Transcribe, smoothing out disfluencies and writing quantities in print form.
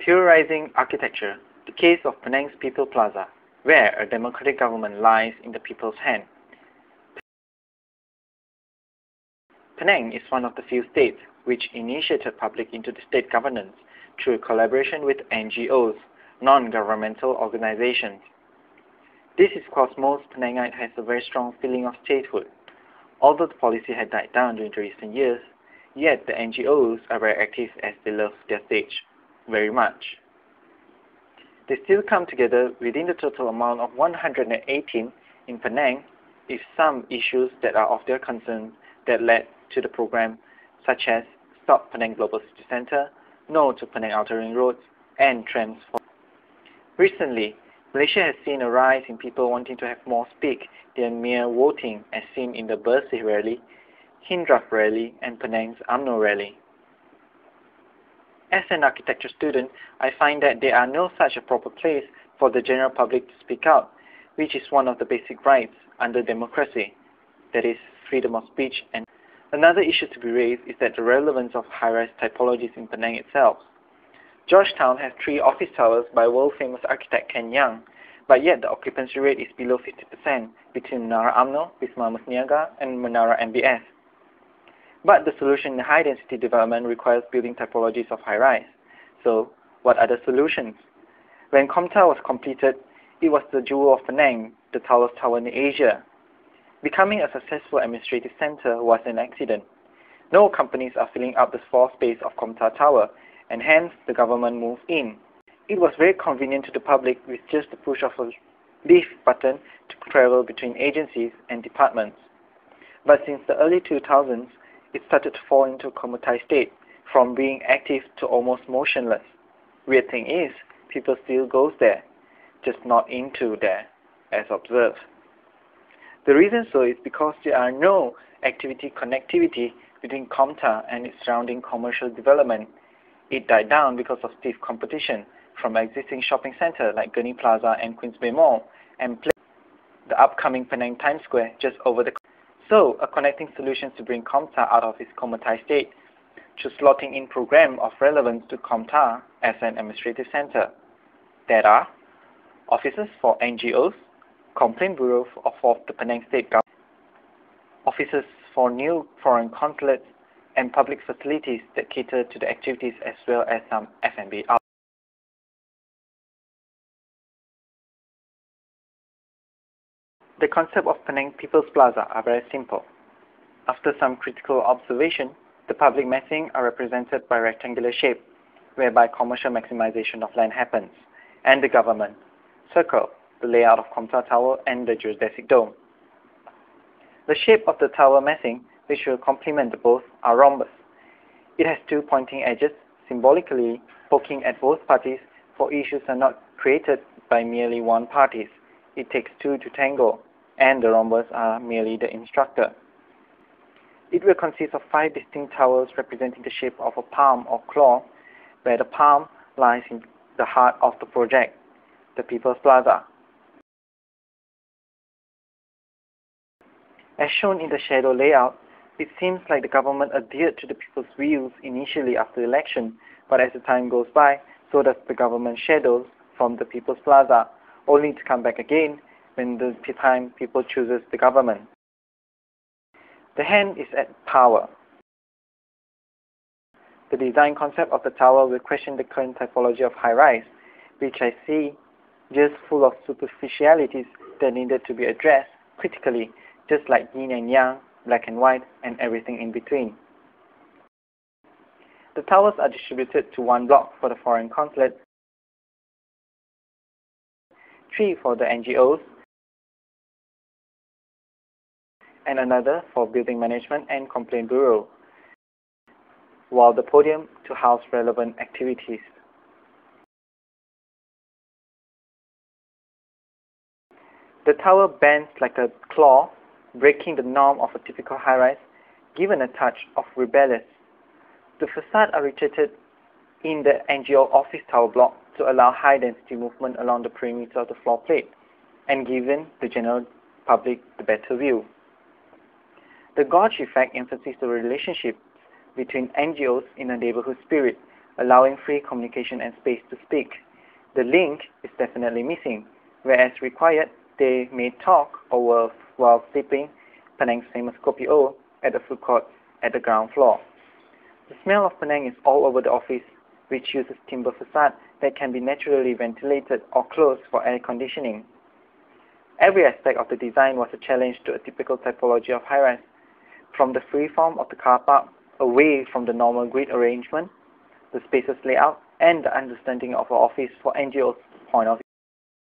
Theorizing Architecture, the case of Penang's People Plaza, where a democratic government lies in the people's hand. Penang is one of the few states which initiated public into the state governance through a collaboration with NGOs, non-governmental organizations. This is because most Penangite has a very strong feeling of statehood. Although the policy had died down during the recent years, yet the NGOs are very active as they love their state very much. They still come together within the total amount of 118 in Penang if some issues that are of their concern that led to the program, such as Stop Penang Global City Centre, No to Penang Outer Ring Roads, and Trams. Recently, Malaysia has seen a rise in people wanting to have more speak than mere voting, as seen in the Bersih Rally, Hindraf Rally, and Penang's UMNO Rally. As an architecture student, I find that there are no such a proper place for the general public to speak out, which is one of the basic rights under democracy, that is, freedom of speech. And another issue to be raised is that the relevance of high-rise typologies in Penang itself. Georgetown has 3 office towers by world-famous architect Ken Young, but yet the occupancy rate is below 50% between Menara UMNO, Wisma Musniaga, and Menara MBS. But the solution in high-density development requires building typologies of high-rise. So, what are the solutions? When Comta was completed, it was the jewel of Penang, the tallest tower in Asia. Becoming a successful administrative center was an accident. No companies are filling up the floor space of Comta Tower, and hence the government moved in. It was very convenient to the public with just the push of a lift button to travel between agencies and departments. But since the early 2000s, it started to fall into a comatose state, from being active to almost motionless. Weird thing is, people still goes there, just not into there, as observed. The reason so is because there are no connectivity between Comta and its surrounding commercial development. It died down because of stiff competition from existing shopping centres like Gurney Plaza and Queens Bay Mall, and the upcoming Penang Times Square just over the. So, a connecting solution to bring Comta out of its comatose state through slotting in program of relevance to Comta as an administrative centre. There are offices for NGOs, complaint bureau for the Penang State Government, offices for new foreign consulates, and public facilities that cater to the activities as well as some F&B outlets. The concept of Penang People's Plaza are very simple. After some critical observation, the public massing are represented by rectangular shape, whereby commercial maximization of land happens, and the government, circle, the layout of Comta Tower and the geodesic dome. The shape of the tower massing, which will complement the both, are rhombus. It has 2 pointing edges, symbolically poking at both parties, for issues are not created by merely one party. It takes 2 to tango, and the rhombus are merely the instructor. It will consist of 5 distinct towers representing the shape of a palm or claw, where the palm lies in the heart of the project, the People's Plaza. As shown in the shadow layout, it seems like the government adhered to the people's views initially after the election, but as the time goes by, so does the government shadows from the People's Plaza, only to come back again when the time people chooses the government. The hand is at power. The design concept of the tower will question the current typology of high-rise, which I see just full of superficialities that needed to be addressed critically, just like yin and yang, black and white, and everything in between. The towers are distributed to 1 block for the foreign consulate, 3 for the NGOs, and another for building management and complaint bureau, while the podium to house relevant activities. The tower bends like a claw, breaking the norm of a typical high-rise, given a touch of rebellious. The facade are rotated in the NGO office tower block to allow high-density movement along the perimeter of the floor plate, and given the general public the better view. The gorge effect emphasizes the relationship between NGOs in a neighborhood spirit, allowing free communication and space to speak. The link is definitely missing. Whereas required, they may talk or while sleeping, Penang's famous kopi O, at a food court at the ground floor. The smell of Penang is all over the office, which uses timber facade that can be naturally ventilated or closed for air conditioning. Every aspect of the design was a challenge to a typical typology of high-rise, from the freeform of the car park, away from the normal grid arrangement, the spaces layout, and the understanding of our office for NGO's point of view.